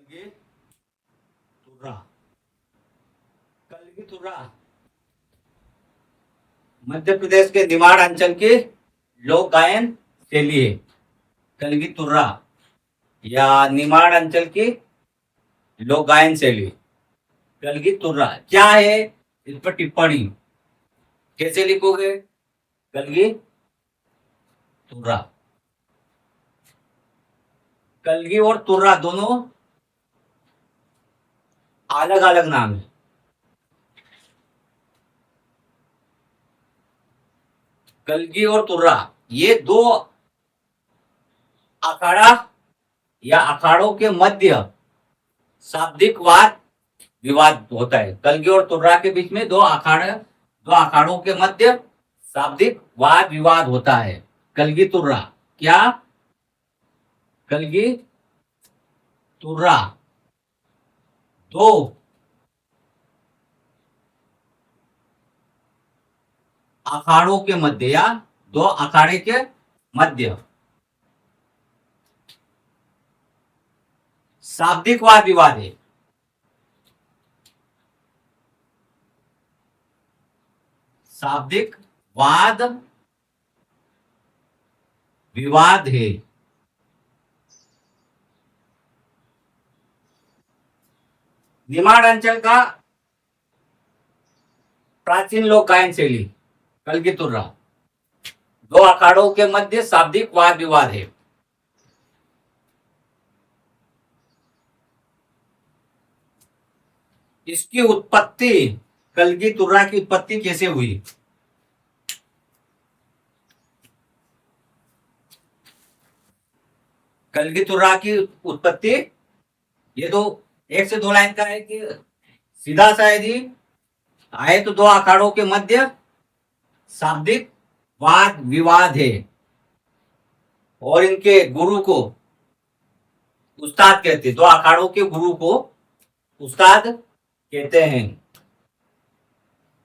कलगी तुर्रा। कलगी तुर्रा मध्य प्रदेश के निमाड़ अंचल की लोक गायन शैली है। कलगी तुर्रा या निमाड़ अंचल की लोक गायन शैली। कलगी तुर्रा क्या है, इस पर टिप्पणी कैसे लिखोगे? कलगी तुर्रा। कलगी और तुर्रा दोनों अलग अलग नाम है। कलगी और तुर्रा ये दो अखाड़ा या अखाड़ों के मध्य शाब्दिक वाद विवाद होता है। कलगी और तुर्रा के बीच में दो अखाड़ों के मध्य शाब्दिक वाद विवाद होता है। कलगी तुर्रा क्या? कलगी तुर्रा दो अखाड़ों के मध्य या दो अखाड़े के मध्य शाब्दिक वाद विवाद है। शाब्दिक वाद विवाद है। निमाड़ अंचल का प्राचीन लोक गायन शैली कलगी तुर्रा दो अखाड़ों के मध्य शाब्दिक वाद विवाद है। इसकी उत्पत्ति, कलगी तुर्रा की उत्पत्ति कैसे हुई? कलगी तुर्रा की उत्पत्ति ये तो एक से दो लाइन का है कि सीधा सा यदि आए तो दो अखाड़ों के मध्य शाब्दिक वाद विवाद है और इनके गुरु को उस्ताद कहते हैं। दो अखाड़ों के गुरु को उस्ताद कहते हैं।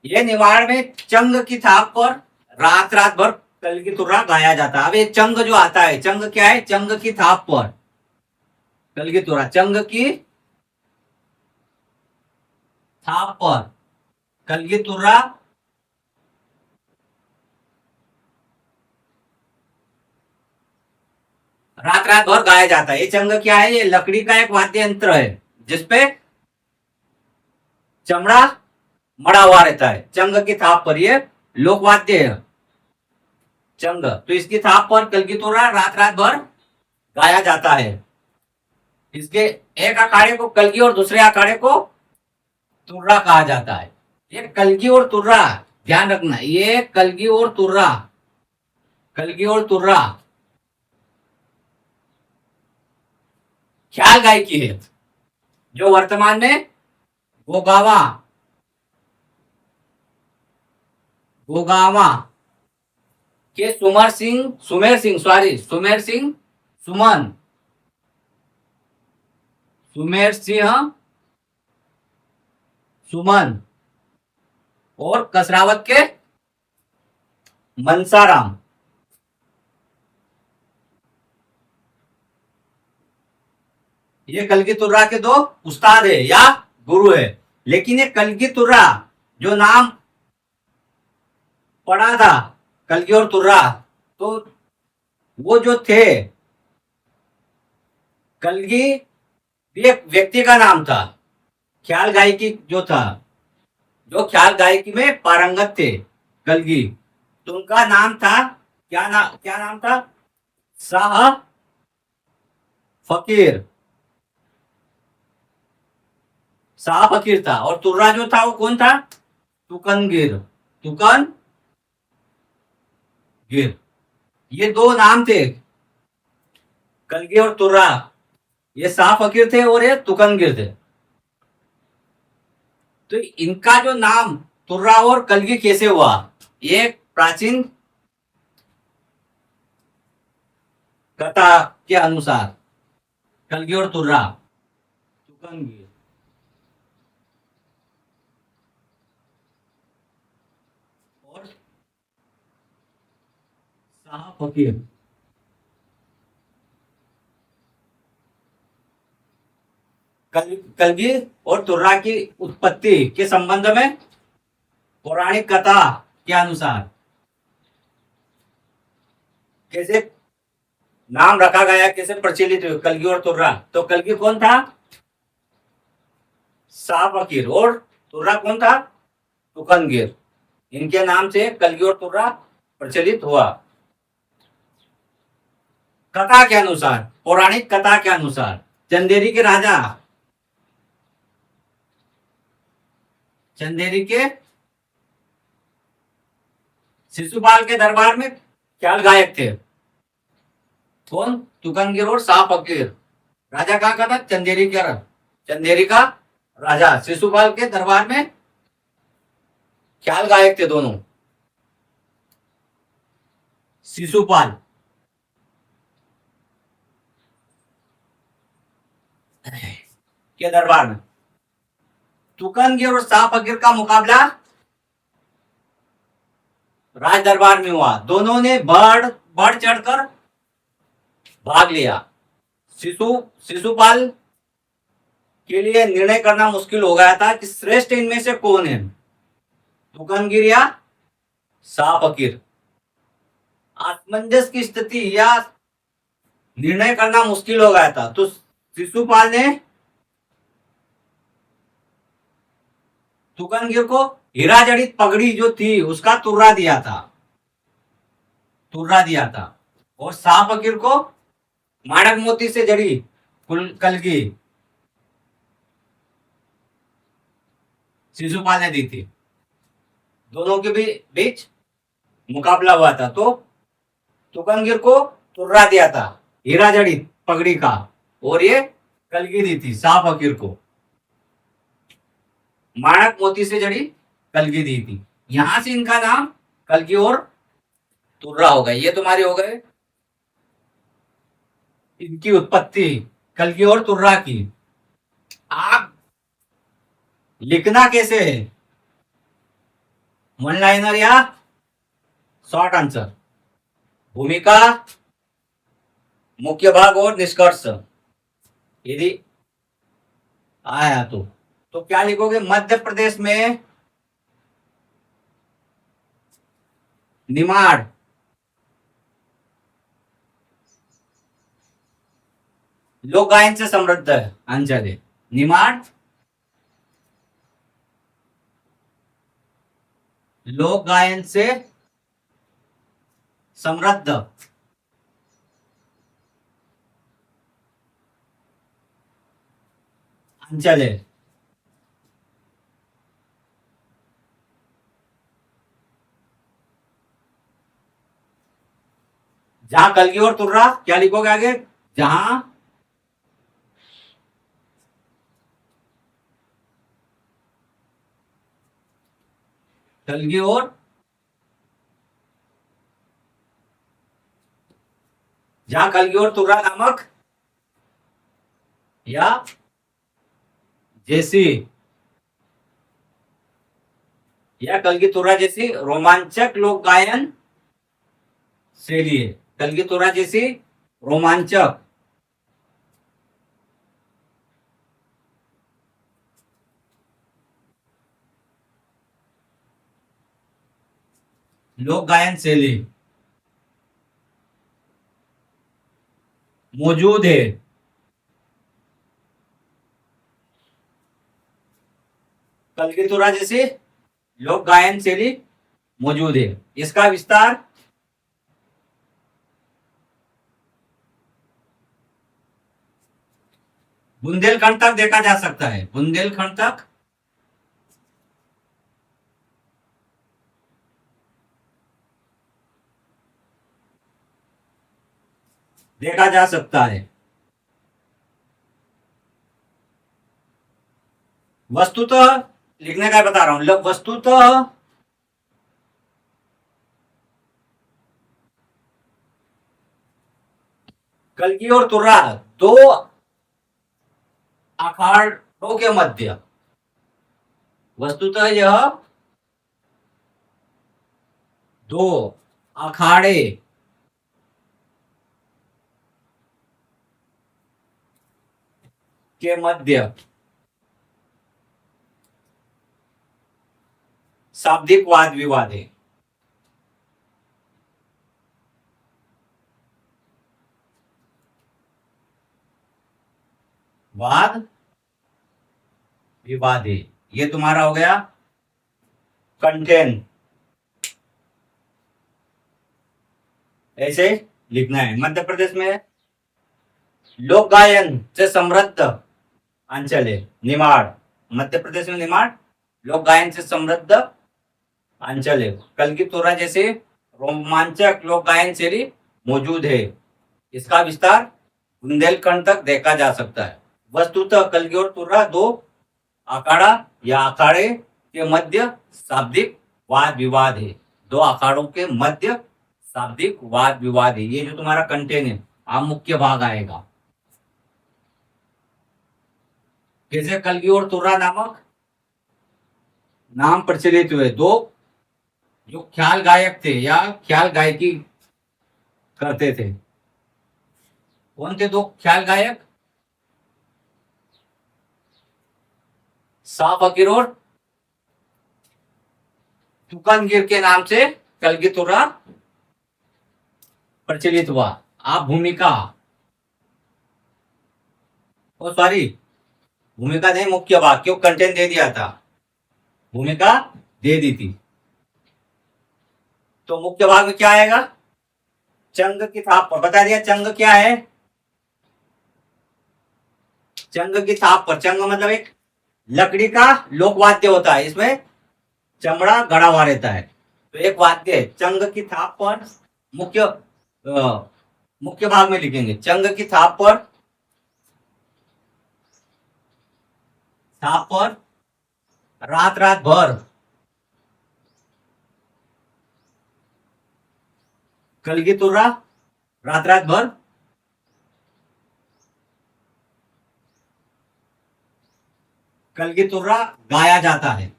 ये निमाड़ में चंग की थाप पर रात रात भर कलगी तुर्रा गाया जाता है। अब ये चंग जो आता है, चंग क्या है? चंग की थाप पर कलगी तुर्रा, चंग की थाप पर कलगी तुर्रा रात रात भर गाया जाता है। ये चंग क्या है? ये लकड़ी का एक वाद्य यंत्र है जिसपे चमड़ा मड़ा हुआ रहता है। चंग की थाप पर ये लोकवाद्य है चंग, तो इसकी थाप पर कलगी तुर्रा रात रात भर गाया जाता है। इसके एक अखाड़े को कलगी और दूसरे अखाड़े को तुर्रा कहा जाता है। ये कलगी और तुर्रा ध्यान रखना, ये कलगी और तुर्रा, कलगी और तुर्रा ख्याल गायकी है जो वर्तमान में गोगावा गोगावा के सुमेर सिंह सुमन सुमेर सिंह सुमन और कसरावत के मनसाराम, ये कलगी तुर्रा के दो उस्ताद है या गुरु है। लेकिन ये कलगी तुर्रा जो नाम पढ़ा था, कलगी और तुर्रा, तो वो जो थे, कलगी एक व्यक्ति का नाम था। ख्याल गायकी जो था, जो ख्याल गायकी में पारंगत थे कलगी, तो उनका नाम था क्या नाम था? शाह फकीर, शाह फकीर था। और तुर्रा जो था वो कौन था? तुकनगिर, तुकन गिर। ये दो नाम थे, कलगी और तुर्रा। ये शाह फकीर थे और ये तुकनगिर थे। तो इनका जो नाम तुर्रा और कलगी कैसे हुआ? ये प्राचीन कथा के अनुसार कलगी और तुर्रा, तुकनगिर और शाह फकीर, कलगी और तुर्रा की उत्पत्ति के संबंध में पौराणिक कथा के अनुसार कैसे नाम रखा गया, कैसे प्रचलित हुए कलगी और तुर्रा। तो कलगी कौन था? शाह फकीर। और तुर्रा कौन था? तुकनगिर। इनके नाम से कलगी और तुर्रा प्रचलित हुआ। कथा के अनुसार, पौराणिक कथा के अनुसार चंदेरी के राजा, चंदेरी के शिशुपाल के दरबार में ख्याल गायक थे। कौन? तुकनगिर और शाह फकीर। राजा कहाँ का था? चंदेरी का राजा शिशुपाल के दरबार में ख्याल गायक थे दोनों। शिशुपाल के दरबार में तुकनगिर और शाह फकीर का मुकाबला राज दरबार में हुआ। दोनों ने बढ़ चढ़कर भाग लिया। शिशुपाल के लिए निर्णय करना मुश्किल हो गया था कि श्रेष्ठ इनमें से कौन है, तुकनगिर या शाह फकीर। असमंजस की स्थिति या निर्णय करना मुश्किल हो गया था। तो शिशुपाल ने तुकनगिर को हीरा जड़ित पगड़ी जो थी उसका तुर्रा दिया था और शाह फकीर को माणक मोती से जड़ी कलगी शिशुपाल ने दी थी। दोनों के बीच मुकाबला हुआ था। तो तुकनगिर को तुर्रा दिया था हीरा जड़ित पगड़ी का, और ये कलगी दी थी शाह फकीर को, माणक मोती से जड़ी कलगी दी थी। यहां से इनका नाम कलगी और तुर्रा हो गए। ये तुम्हारे हो गए इनकी उत्पत्ति कलगी और तुर्रा की। आप लिखना कैसे है? वन लाइनर या शॉर्ट आंसर? भूमिका, मुख्य भाग और निष्कर्ष यदि आया तो क्या लिखोगे? मध्य प्रदेश में निमाड़ लोक गायन से समृद्ध है। अंचल है निमाड़ लोक गायन से समृद्ध अंचल है। जहां कलगी और तुर्रा, क्या लिखोगे आगे? जहां कलगी और तुर्रा नामक या जैसी या कलगी तुर्रा जैसी रोमांचक लोक गायन शैली है। कलगी तुर्रा जैसी रोमांचक लोक गायन शैली मौजूद है। कलगी तुर्रा जैसी लोक गायन शैली मौजूद है। इसका विस्तार बुंदेलखंड तक देखा जा सकता है। बुंदेलखंड तक देखा जा सकता है। वस्तुतः लिखने का बता रहा हूं। वस्तुतः कलगी और तुर्रा दो अखाड़ों के मध्य, वस्तुतः यह दो अखाड़े के मध्य शाब्दिक वाद विवाद है। वाद विवाद है, ये तुम्हारा हो गया कंटेन। ऐसे लिखना है। मध्य प्रदेश में लोक गायन से समृद्ध अंचल है निमाड़। मध्य प्रदेश में निमाड़ लोक गायन से समृद्ध अंचल है। कल की तुरा जैसे रोमांचक लोक गायन शैली मौजूद है। इसका विस्तार बुंदेलखंड तक देखा जा सकता है। वस्तुतः कलगी और तुर्रा दो अखाड़ा या अखाड़े के मध्य शाब्दिक वाद विवाद है। दो अखाड़ों के मध्य शाब्दिक वाद विवाद है। ये जो तुम्हारा कंटेन है, आप मुख्य भाग आएगा। कैसे कलगी और तुर्रा नामक नाम प्रचलित हुए। दो जो ख्याल गायक थे या ख्याल गायकी करते थे। कौन थे दो ख्याल गायक? शाह फकीर और तुकनगीर के नाम से कलगी तुर्रा प्रचलित हुआ। आप भूमिका, ओ सॉरी, भूमिका नहीं, मुख्य भाग, क्यों कंटेंट दे दिया था, भूमिका दे दी थी। तो मुख्य भाग में क्या आएगा? चंग की थाप पर। बता दिया चंग क्या है। चंग की थाप पर, चंग मतलब एक लकड़ी का लोक वाद्य होता है। इसमें चमड़ा गड़ा हुआ रहता है, तो एक वाद्य है। चंग की थाप पर मुख्य भाग में लिखेंगे। चंग की थाप पर रात रात भर कलगी तुर्रा रात रात भर कलगी तुर्रा गाया जाता है।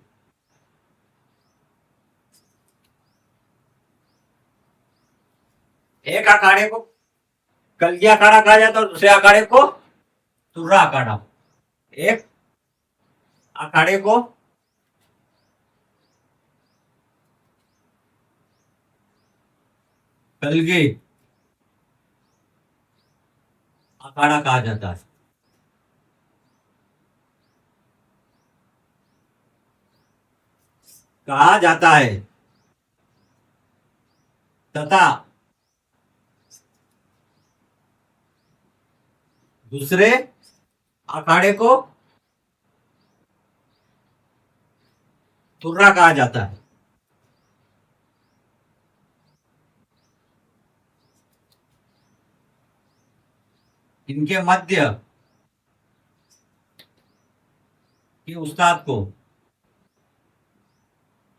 एक अखाड़े को कलगी अखाड़ा कहा जाता है और दूसरे अखाड़े को तुर्रा अखाड़ा। एक अखाड़े को कलगी अखाड़ा कहा जाता है। तथा दूसरे अखाड़े को तुर्रा कहा जाता है। इनके मध्य के उस्ताद को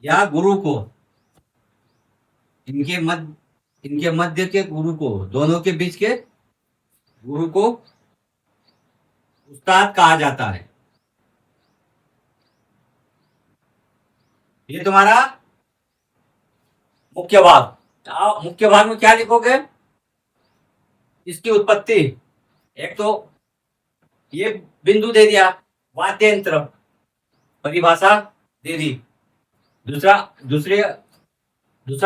या गुरु को, इनके मध्य के गुरु को, दोनों के बीच के गुरु को उस्ताद कहा जाता है। ये तुम्हारा मुख्य भाग। मुख्य भाग में क्या लिखोगे? इसकी उत्पत्ति। एक तो ये बिंदु दे दिया, वाद्य यंत्र परिभाषा दे दी। दूसरा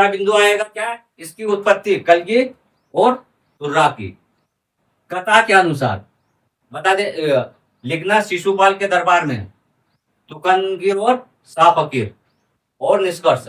बिंदु आएगा क्या? इसकी उत्पत्ति कलगी और तुर्रा की। कथा के अनुसार बता दे, लिखना शिशुपाल के दरबार में तुकनगीर और शाह फकीर। और निष्कर्ष